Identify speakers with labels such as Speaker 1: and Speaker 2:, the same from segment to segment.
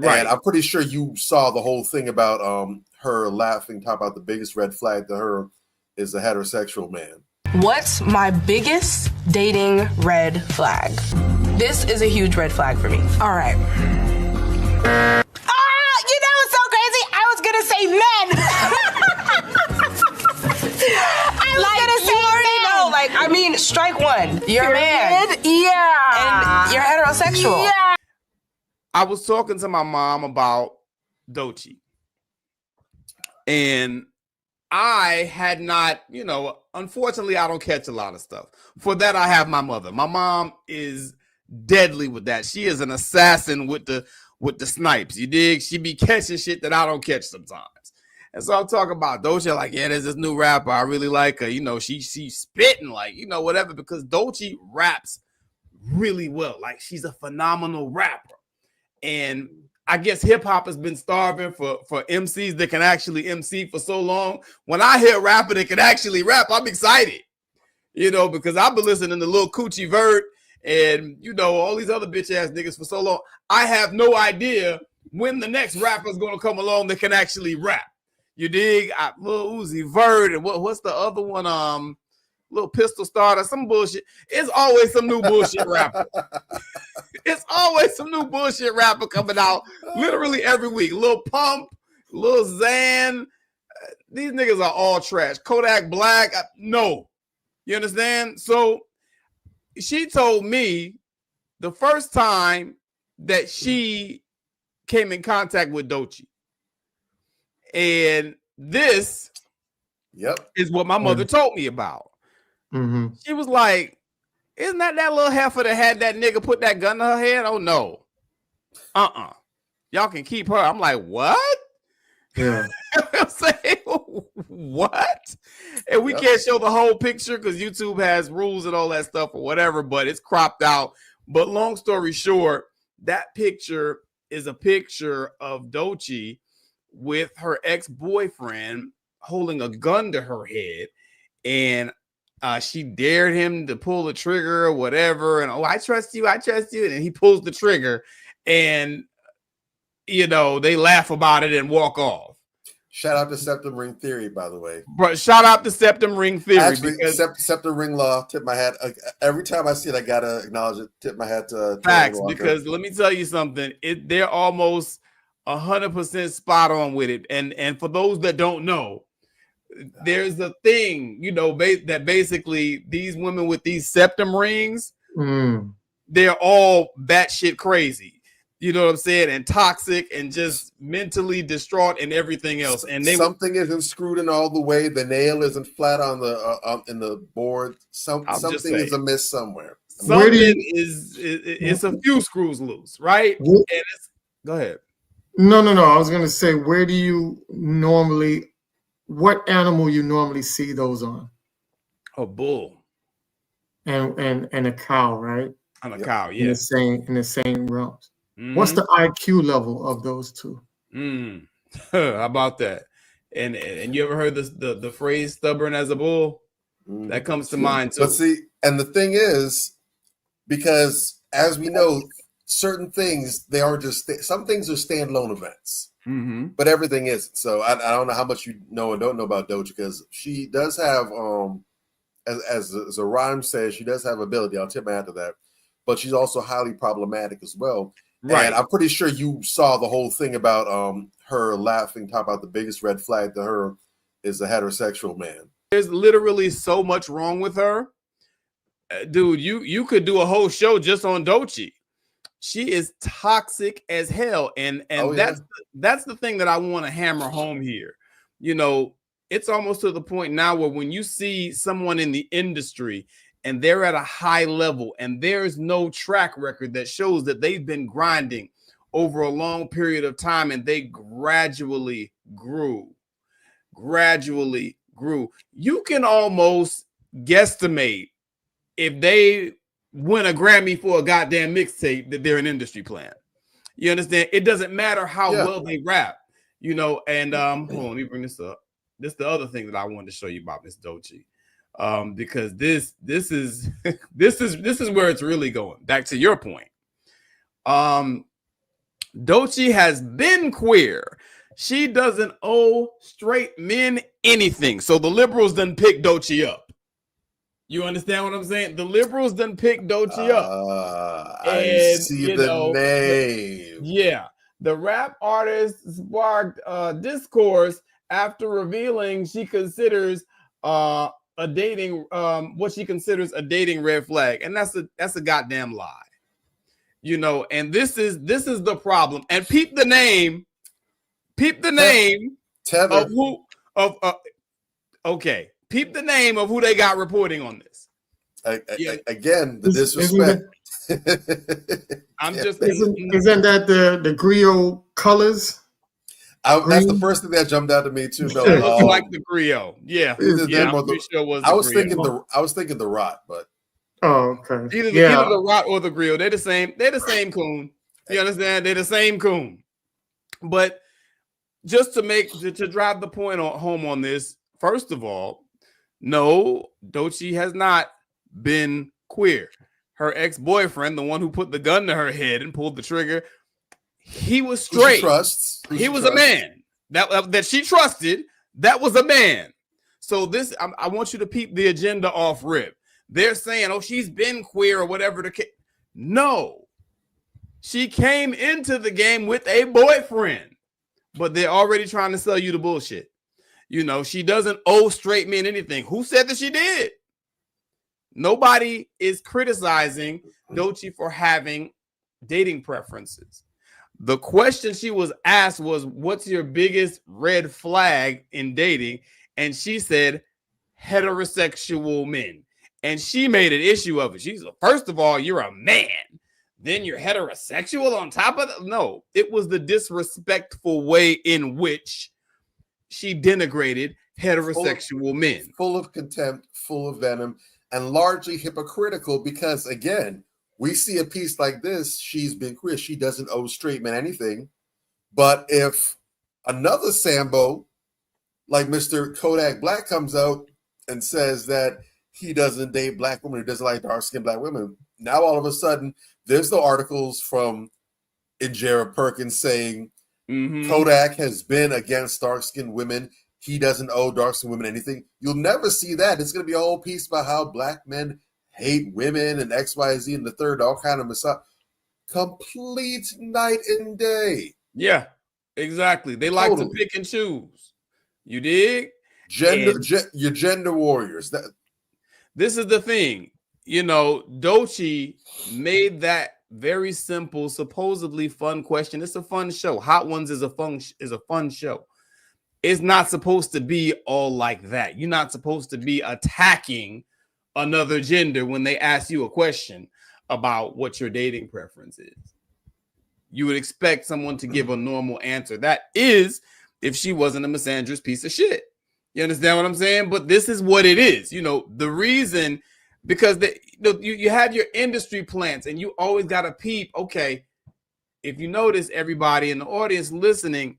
Speaker 1: And I'm pretty sure you saw the whole thing about her laughing, talk about the biggest red flag to her is a heterosexual man.
Speaker 2: What's my biggest dating red flag? This is a huge red flag for me. All right. You know what's so crazy? I was gonna say men. I mean, strike one. You're a man.
Speaker 3: Yeah.
Speaker 2: And you're heterosexual.
Speaker 3: Yeah.
Speaker 4: I was talking to my mom about Doechii. And I had not, unfortunately, I don't catch a lot of stuff. For that, I have my mother. My mom is deadly with that. She is an assassin with the snipes. You dig? She be catching shit that I don't catch sometimes. And so I'm talking about Doechii, like, yeah, there's this new rapper. I really like her. She's spitting, like, whatever, because Doechii raps really well. Like, she's a phenomenal rapper. And I guess hip hop has been starving for MCs that can actually MC for so long. When I hear a rapper that can actually rap, I'm excited, because I've been listening to Lil Coochie Vert and, all these other bitch ass niggas for so long. I have no idea when the next rapper is going to come along that can actually rap. You dig? Lil Uzi Vert and what's the other one? Little Pistol Starter, some bullshit. It's always some new bullshit rapper. It's always some new bullshit rapper coming out literally every week. Lil Pump, Lil Xan. These niggas are all trash. Kodak Black. No. You understand? So she told me the first time that she came in contact with Doechii. And this is what my mother told me about.
Speaker 5: Mm-hmm.
Speaker 4: She was like, isn't that little heifer that had that nigga put that gun to her head? Oh, no. Y'all can keep her. I'm like, what?
Speaker 5: Yeah.
Speaker 4: I'm saying, what? And we can't show the whole picture because YouTube has rules and all that stuff or whatever, but it's cropped out. But long story short, that picture is a picture of Doechii with her ex-boyfriend holding a gun to her head, and she dared him to pull the trigger or whatever, and I trust you, and he pulls the trigger, and they laugh about it and walk off.
Speaker 1: Shout out to Septum Ring Theory, by the way.
Speaker 4: But shout out to Septum Ring Theory.
Speaker 1: Actually,
Speaker 4: because
Speaker 1: Septum Ring Law, tip my hat. Every time I see it, I gotta acknowledge it. Tip my hat to
Speaker 4: facts, because let me tell you something. They're almost 100% spot on with it. And for those that don't know, there's a thing, that basically these women with these septum rings, they're all batshit crazy. You know what I'm saying? And toxic and just mentally distraught and everything else. And
Speaker 1: something isn't screwed in all the way. The nail isn't flat on the in the board. Something is amiss somewhere.
Speaker 4: It's a few screws loose, right? Go ahead.
Speaker 5: No. I was gonna say, what animal you normally see those on?
Speaker 4: A bull.
Speaker 5: And a cow, right?
Speaker 4: On a cow, yeah.
Speaker 5: In the same realms. Mm-hmm. What's the IQ level of those two?
Speaker 4: How about that? And you ever heard the phrase "stubborn as a bull"? That comes to mind too.
Speaker 1: But see, and the thing is, because as we know, certain things some things are standalone events, but everything isn't. So I don't know how much you know or don't know about Doechii, because she does have, as the rhyme says, she does have ability. I'll tip my hat to that, but she's also highly problematic as well. Right. And I'm pretty sure you saw the whole thing about her laughing, talk about the biggest red flag to her is a heterosexual man.
Speaker 4: There's literally so much wrong with her. Dude, you could do a whole show just on Doechii. She is toxic as hell. And that's the thing that I want to hammer home here. It's almost to the point now where when you see someone in the industry and they're at a high level and there's no track record that shows that they've been grinding over a long period of time and they gradually grew, you can almost guesstimate if they win a Grammy for a goddamn mixtape that they're an industry plant. You understand? It doesn't matter how well they rap, and hold on, let me bring this up. This is the other thing that I wanted to show you about Miss Doechii. Because this is where it's really going. Back to your point. Doechii has been queer. She doesn't owe straight men anything. So the liberals done pick Doechii up. You understand what I'm saying? The liberals done pick Doechii up.
Speaker 1: I see the name.
Speaker 4: The rap artist sparked discourse after revealing she considers a dating what she considers a dating red flag, and that's a goddamn lie. And this is the problem. And peep the name
Speaker 1: Tether.
Speaker 4: of who okay. Peep the name of who they got reporting on this.
Speaker 1: Again, the disrespect.
Speaker 4: I'm just
Speaker 5: isn't that the griot colors?
Speaker 1: That's the first thing that jumped out to me too. No,
Speaker 4: like the griot. Yeah. I was thinking
Speaker 1: the rot, but
Speaker 5: okay.
Speaker 4: Either the rot or the griot. They're the same. They're the same coon. You understand? They're the same coon. But just to drive the point home on this, first of all, no, Doechii has not been queer. Her ex-boyfriend, the one who put the gun to her head and pulled the trigger, he was straight. He was a man that she trusted. That was a man. So this, I want you to peep the agenda off rip. They're saying, oh, she's been queer or whatever the case. No, she came into the game with a boyfriend, but they're already trying to sell you the bullshit. She doesn't owe straight men anything. Who said that she did? Nobody is criticizing Doechii for having dating preferences. The question she was asked was, what's your biggest red flag in dating? And she said, heterosexual men. And she made an issue of it. She's first of all, you're a man. Then you're heterosexual on top of that. No, it was the disrespectful way in which she denigrated heterosexual men.
Speaker 1: Full of contempt, full of venom, and largely hypocritical because, again, we see a piece like this, she's been queer. She doesn't owe straight men anything. But if another Sambo, like Mr. Kodak Black, comes out and says that he doesn't date black women, he doesn't like dark-skinned black women, now all of a sudden, there's the articles from Injera Perkins saying Kodak has been against dark-skinned women. He doesn't owe dark-skinned women anything. You'll never see that. It's going to be a whole piece about how black men hate women and X, Y, Z and the third, all kind of massage. Complete night and day.
Speaker 4: Yeah, exactly. They like to pick and choose. You dig?
Speaker 1: Your gender warriors.
Speaker 4: This is the thing. Doechii made that very simple, supposedly fun question. It's a fun show. Hot Ones is a fun show. It's not supposed to be all like that. You're not supposed to be attacking another gender when they ask you a question about what your dating preference is. You would expect someone to give a normal answer. That is, if she wasn't a misandrous piece of shit. You understand what I'm saying? But this is what it is. The reason, because you have your industry plants and you always got to peep. Okay, if you notice, everybody in the audience listening,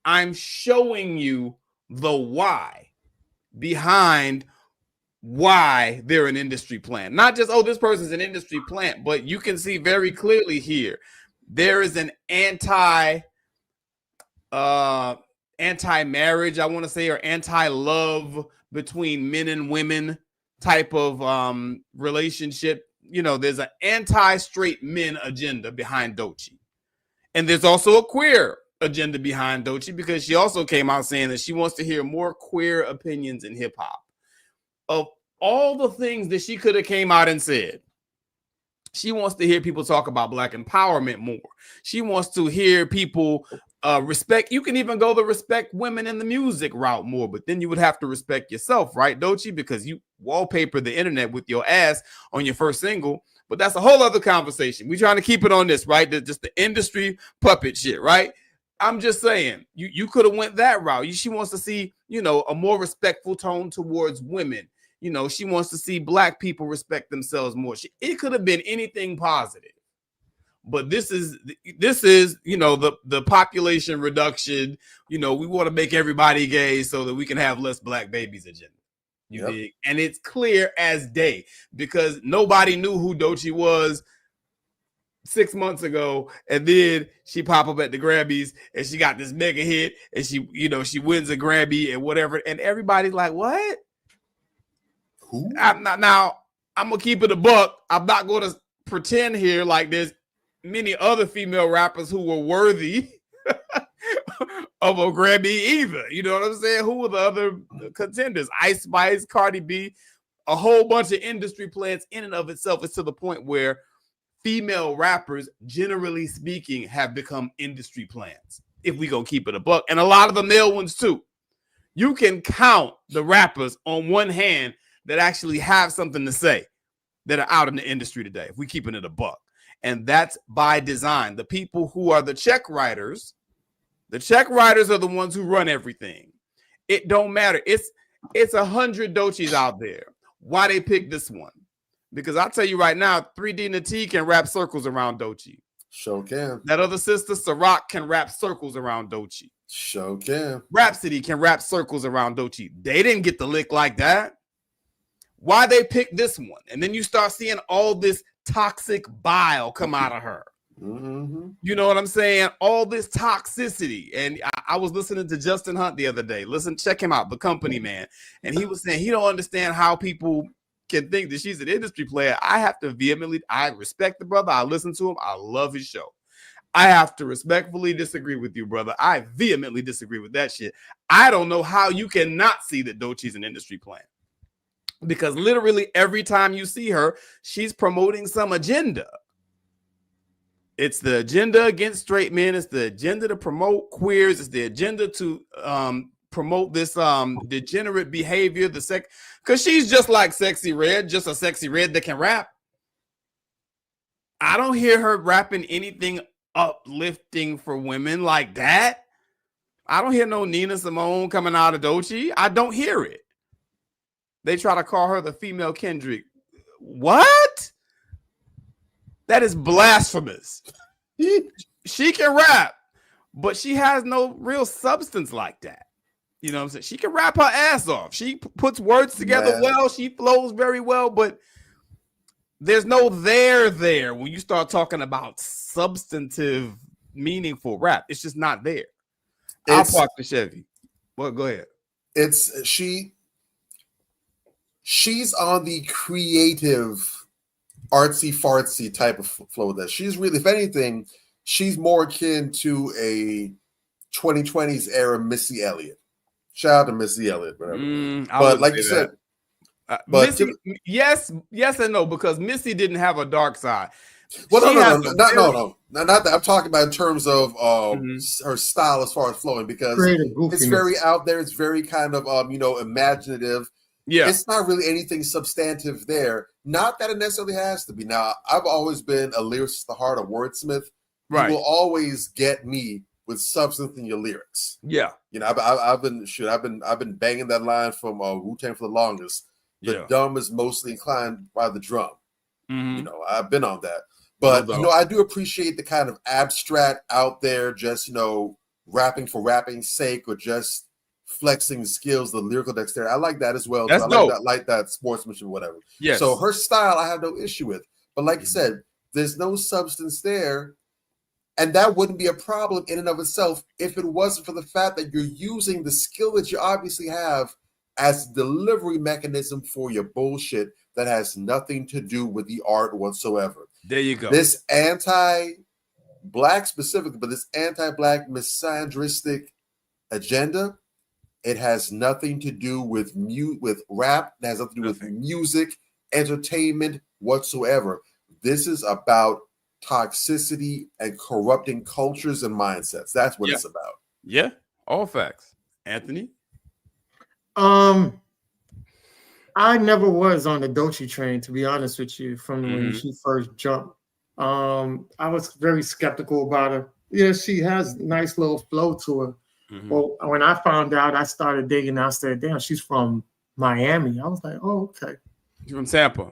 Speaker 4: I'm showing you the why behind why they're an industry plant. Not just, oh, this person's an industry plant, but you can see very clearly here, there is an anti-marriage, I want to say, or anti-love between men and women type of relationship. There's an anti-straight men agenda behind Doechii. And there's also a queer agenda behind Doechii, because she also came out saying that she wants to hear more queer opinions in hip hop. Of all the things that she could have came out and said, she wants to hear people talk about black empowerment more. She wants to hear people respect. You can even go the respect women in the music route more, but then you would have to respect yourself, right, Doechii? Because you wallpaper the internet with your ass on your first single. But that's a whole other conversation. We're trying to keep it on this, right? Just the industry puppet shit, right? I'm just saying, you could have went that route. She wants to see, a more respectful tone towards women. She wants to see black people respect themselves more. It could have been anything positive. But this is the population reduction. We want to make everybody gay so that we can have less black babies agenda. You dig? And it's clear as day, because nobody knew who Doechii was 6 months ago, and then she pop up at the Grammys and she got this mega hit, and she, she wins a Grammy and whatever, and everybody's like, "What?"
Speaker 1: Who?
Speaker 4: I'm gonna keep it a buck. I'm not going to pretend here like there's many other female rappers who were worthy of a Grammy either. You know what I'm saying? Who were the other contenders? Ice Spice, Cardi B, a whole bunch of industry players in and of itself. It's to the point where female rappers, generally speaking, have become industry plants, if we gonna keep it a buck. And a lot of the male ones too. You can count the rappers on one hand that actually have something to say that are out in the industry today, if we keeping it a buck. And that's by design. The people who are the check writers are the ones who run everything. It don't matter. It's 100 Doechiis out there. Why they pick this one? Because I'll tell you right now, 3D Nati can rap circles around Doechii.
Speaker 1: Sure can.
Speaker 4: That other sister, Ciroc, can rap circles around Doechii.
Speaker 1: Sure can.
Speaker 4: Rhapsody can rap circles around Doechii. They didn't get the lick like that. Why they picked this one? And then you start seeing all this toxic bile come out of her.
Speaker 1: Mm-hmm.
Speaker 4: You know what I'm saying? All this toxicity. And I was listening to Justin Hunt the other day. Check him out, The Company Man. And he was saying he don't understand how people can think that she's an industry player. I have to I respect the brother. I listen to him. I love his show. I have to respectfully disagree with you, brother. I vehemently disagree with that shit. I don't know how you cannot see that Doechii's an industry plant. Because literally every time you see her, she's promoting some agenda. It's the agenda against straight men. It's the agenda to promote queers. It's the agenda to promote this degenerate behavior. Because she's just like Sexy Red, just a Sexy Red that can rap. I don't hear her rapping anything uplifting for women like that. I don't hear no Nina Simone coming out of Doechii. I don't hear it. They try to call her the female Kendrick. What? That is blasphemous. She can rap, but she has no real substance like that. You know what I'm saying? She can rap her ass off. She puts words together well. She flows very well, but there's no there when you start talking about substantive, meaningful rap. It's just not there. I'll park the Chevy. Well, go ahead.
Speaker 1: She's on the creative, artsy fartsy type of flow. That she's really, if anything, she's more akin to a 2020s era Missy Elliott. Shout out to Missy Elliott, whatever. But like you said,
Speaker 4: Missy, yes and no, because Missy didn't have a dark side.
Speaker 1: Well, no. Not that I'm talking about in terms of her style as far as flowing, because it's very out there. It's very kind of imaginative.
Speaker 4: Yeah,
Speaker 1: it's not really anything substantive there. Not that it necessarily has to be. Now, I've always been a lyricist at the heart, a wordsmith.
Speaker 4: Right.
Speaker 1: You will always get me with substance in your lyrics.
Speaker 4: Yeah.
Speaker 1: I've been banging that line from Wu-Tang for the longest. The dumb is mostly inclined by the drum.
Speaker 4: Mm-hmm.
Speaker 1: I've been on that. But I do appreciate the kind of abstract out there, just rapping for rapping's sake, or just flexing skills, the lyrical dexterity. I like that as well.
Speaker 4: That's
Speaker 1: I like that sportsmanship, whatever.
Speaker 4: Yes.
Speaker 1: So her style, I have no issue with. But like you said, there's no substance there. And that wouldn't be a problem in and of itself if it wasn't for the fact that you're using the skill that you obviously have as a delivery mechanism for your bullshit that has nothing to do with the art whatsoever.
Speaker 4: There you go.
Speaker 1: This anti-black specifically, but this anti-black misandristic agenda, it has nothing to do with rap. It has nothing to do with music, entertainment whatsoever. This is about toxicity and corrupting cultures and mindsets. That's what it's about.
Speaker 4: Yeah, all facts. Anthony?
Speaker 5: I never was on the Doechii train, to be honest with you, from when she first jumped. I was very skeptical about her. Yeah, she has nice little flow to her. Well, when I found out, I started digging. I said, damn, she's from Miami. I was like, oh, okay.
Speaker 4: She's from Tampa.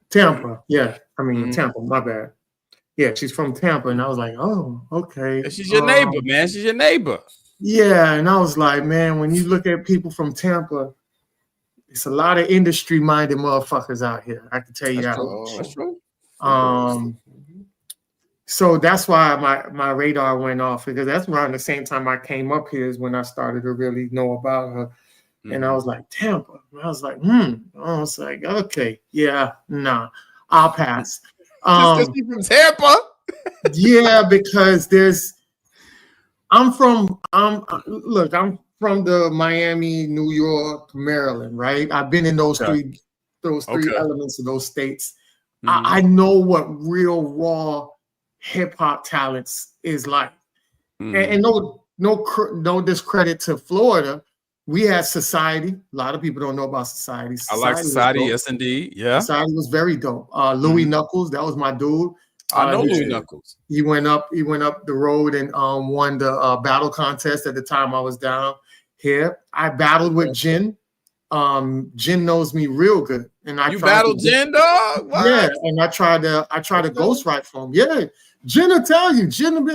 Speaker 5: Tampa, yeah. I mean, Tampa, my bad. Yeah, she's from Tampa. And I was like, oh, okay.
Speaker 4: She's your neighbor, man. She's your neighbor.
Speaker 5: Yeah, and I was like, man, when you look at people from Tampa, it's a lot of industry-minded motherfuckers out here. I can tell you that.
Speaker 4: That's true.
Speaker 5: So that's why my radar went off, because that's around the same time I came up here is when I started to really know about her. And I was like, Tampa. And I was like, I was like, okay, yeah, nah, I'll pass.
Speaker 4: Just because she's from Tampa?
Speaker 5: Yeah, because I'm from the Miami, New York, Maryland, right? I've been in those three elements of those states. I know what real raw hip hop talents is like. And no discredit to Florida. We had Society. A lot of people don't know about Society.
Speaker 4: I like Society, yes, indeed. Yeah.
Speaker 5: Society was very dope. Louis Knuckles, that was my dude.
Speaker 4: I know Louis Knuckles.
Speaker 5: He went up the road and won the battle contest at the time I was down here. I battled with Jin. Jin knows me real good. And I
Speaker 4: battled Jin, dog? What?
Speaker 5: Yeah, and I tried to ghostwrite for him. Yeah. Jin will tell you. Jin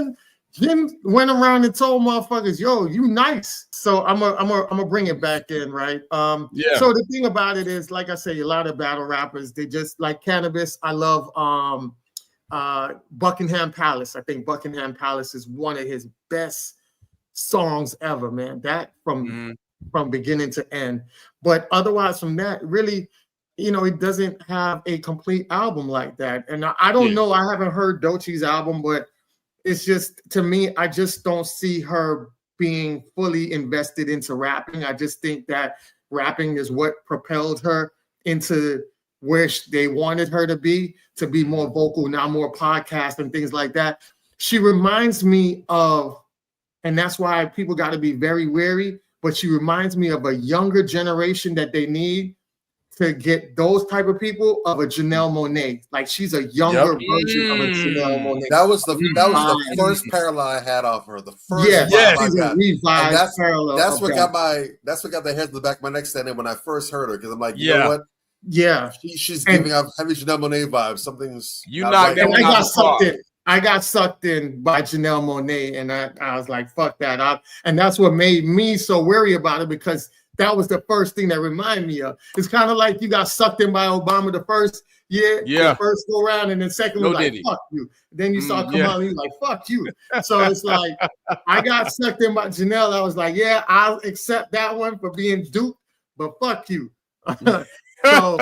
Speaker 5: went around and told motherfuckers, yo, you nice. So I'm gonna bring it back in, right? So the thing about it is, like I say, a lot of battle rappers, they just like Cannabis. I love Buckingham Palace. I think Buckingham Palace is one of his best songs ever, man. That from beginning to end. But otherwise from that, really, it doesn't have a complete album like that. And I don't know, I haven't heard Doechii's album, but it's just, to me, I just don't see her being fully invested into rapping. I just think that rapping is what propelled her into where they wanted her to be more vocal, now more podcast and things like that. She reminds me of, and that's why people got to be very wary, but she reminds me of a younger generation that they need to get those type of people, of a Janelle Monáe. Like, she's a younger version of a Janelle Monáe.
Speaker 1: That was the first parallel I had off her. The first
Speaker 5: she's a revised parallel.
Speaker 1: That's what got the hairs in the back of my neck standing when I first heard her, because I'm like, you know what?
Speaker 5: Yeah,
Speaker 1: she's giving off heavy Janelle Monáe vibes. Something's
Speaker 5: I got sucked in by Janelle Monáe, and I was like, fuck that. And that's what made me so wary about it, because that was the first thing that reminded me of. It's kind of like you got sucked in by Obama the first year, the first go round, and then second was like, fuck you. Then you saw Kamala, and you're like, fuck you. So it's like, I got sucked in by Janelle. I was like, yeah, I'll accept that one for being duped, but fuck you. So,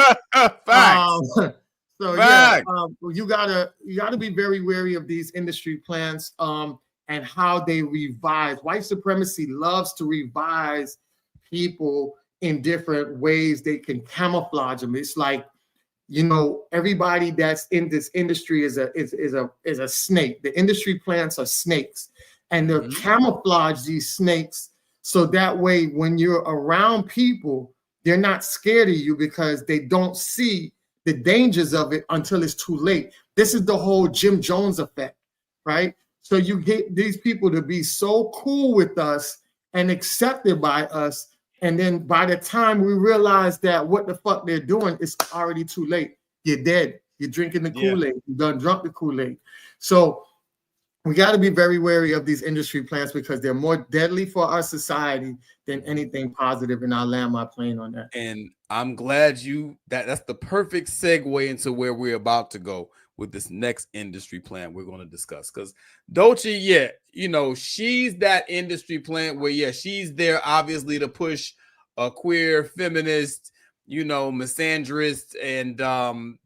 Speaker 5: you gotta be very wary of these industry plans and how they revise. White supremacy loves to revise people in different ways. They can camouflage them. It's like, everybody that's in this industry is a snake. The industry plants are snakes, and they'll camouflage these snakes so that way when you're around people, they're not scared of you, because they don't see the dangers of it until it's too late. This is the whole Jim Jones effect, right? So you get these people to be so cool with us and accepted by us, and then by the time we realize that what the fuck they're doing, it's already too late. You're dead. You're drinking the Kool-Aid. You done drunk the Kool-Aid. So we got to be very wary of these industry plants, because they're more deadly for our society than anything positive, and I'll land my plane on that.
Speaker 4: And I'm glad that's the perfect segue into where we're about to go with this next industry plan we're going to discuss. Because Doechii, she's that industry plant where, she's there obviously to push a queer, feminist, misandrist, and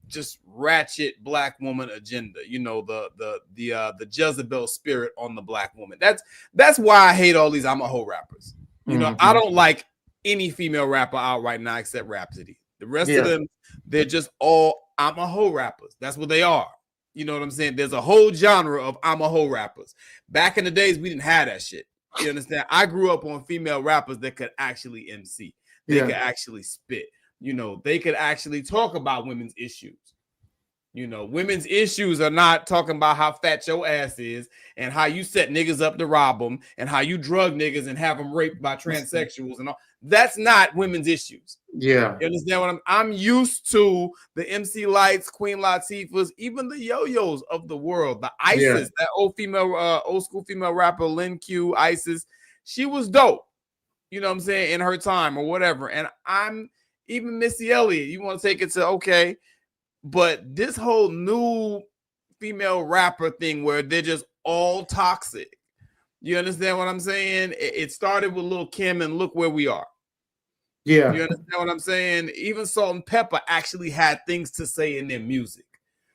Speaker 4: just ratchet Black woman agenda. The Jezebel spirit on the Black woman. That's why I hate all these I'm a hoe rappers. I don't like any female rapper out right now except Rhapsody. The rest of them, they're just all I'm a hoe rappers. That's what they are. You know what I'm saying? There's a whole genre of I'm a hoe rappers. Back in the days, we didn't have that shit. You understand? I grew up on female rappers that could actually MC. They could actually spit. They could actually talk about women's issues. Women's issues are not talking about how fat your ass is and how you set niggas up to rob them and how you drug niggas and have them raped by transsexuals and all. That's not women's issues.
Speaker 5: Yeah.
Speaker 4: You understand what I'm used to? The MC Lights, Queen Latifahs, even the yo-yos of the world, the Isis, that old school female rapper, Lynn Q, Isis, she was dope. You know what I'm saying? In her time or whatever. And I'm even Missy Elliott. You want to take it to, okay. But this whole new female rapper thing where they're just all toxic. You understand what I'm saying? It started with Lil' Kim, and look where we are.
Speaker 5: Yeah.
Speaker 4: You understand what I'm saying? Even Salt and Pepper actually had things to say in their music.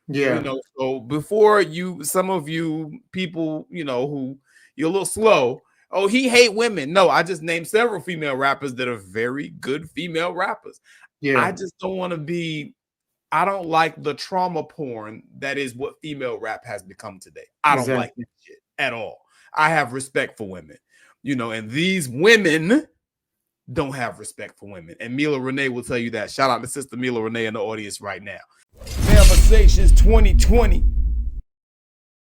Speaker 5: Yeah.
Speaker 4: You know, so before some of you people, you know, who you're a little slow. Oh, he hate women. No, I just named several female rappers that are very good female rappers.
Speaker 5: Yeah.
Speaker 4: I just don't want to be, I don't like the trauma porn that is what female rap has become today. I don't like that shit at all. I have respect for women, you know, and these women don't have respect for women. And Mila Renee will tell you that. Shout out to Sister Mila Renee in the audience right now. Conversations 2020.